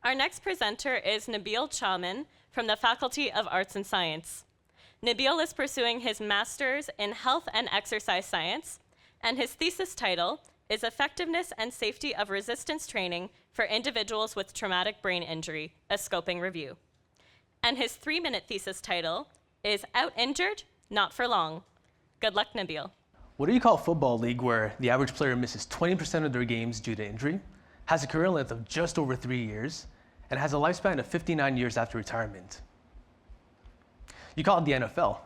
Our next presenter is Nabeel Chaumun from the Faculty of Arts and Science. Nabeel is pursuing his master's in health and exercise science, and his thesis title is Effectiveness and Safety of Resistance Training for Individuals with Traumatic Brain Injury, a Scoping Review. And his 3-minute thesis title is Out Injured, Not for Long. Good luck, Nabeel. What do you call a football league where the average player misses 20% of their games due to injury, has a career length of just over 3 years, and has a lifespan of 59 years after retirement? You call it the NFL.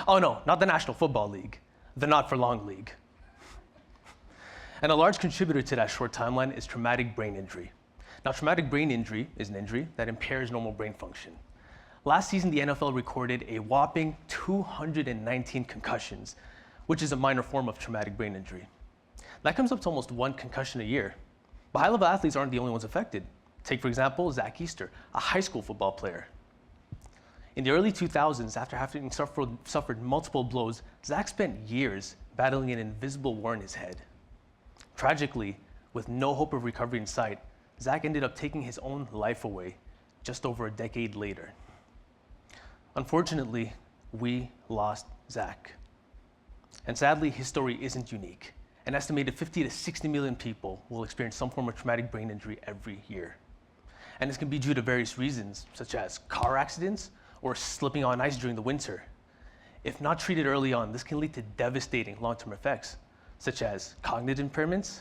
Oh no, not the National Football League, the Not for Long League. And a large contributor to that short timeline is traumatic brain injury. Now, traumatic brain injury is an injury that impairs normal brain function. Last season, the NFL recorded a whopping 219 concussions, which is a minor form of traumatic brain injury. That comes up to almost 1 concussion a year. But high-level athletes aren't the only ones affected. Take, for example, Zach Easter, a high school football player. In the early 2000s, after having suffered multiple blows, Zach spent years battling an invisible war in his head. Tragically, with no hope of recovery in sight, Zach ended up taking his own life away just over a decade later. Unfortunately, we lost Zach. And sadly, his story isn't unique. An estimated 50 to 60 million people will experience some form of traumatic brain injury every year. And this can be due to various reasons, such as car accidents or slipping on ice during the winter. If not treated early on, this can lead to devastating long-term effects, such as cognitive impairments,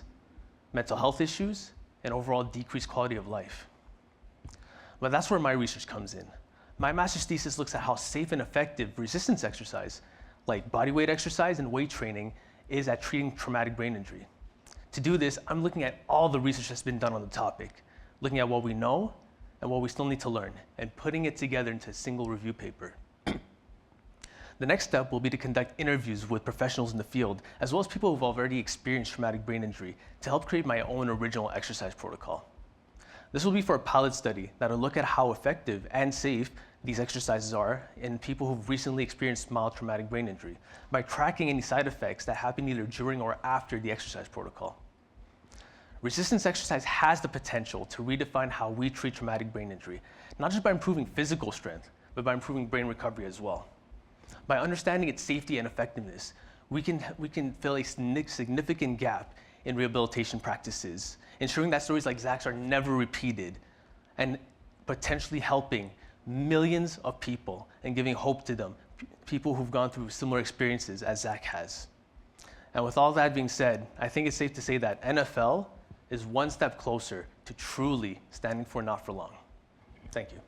mental health issues, and overall decreased quality of life. But that's where my research comes in. My master's thesis looks at how safe and effective resistance exercise, like bodyweight exercise and weight training, is at treating traumatic brain injury. To do this, I'm looking at all the research that's been done on the topic, looking at what we know and what we still need to learn, and putting it together into a single review paper. The next step will be to conduct interviews with professionals in the field, as well as people who've already experienced traumatic brain injury, to help create my own original exercise protocol. This will be for a pilot study that'll look at how effective and safe these exercises are in people who've recently experienced mild traumatic brain injury, by tracking any side effects that happen either during or after the exercise protocol. Resistance exercise has the potential to redefine how we treat traumatic brain injury, not just by improving physical strength, but by improving brain recovery as well. By understanding its safety and effectiveness, we can fill a significant gap in rehabilitation practices, ensuring that stories like Zach's are never repeated, and potentially helping millions of people and giving hope to them, people who've gone through similar experiences as Zach has. And with all that being said, I think it's safe to say that NFL is one step closer to truly standing for not for long. Thank you.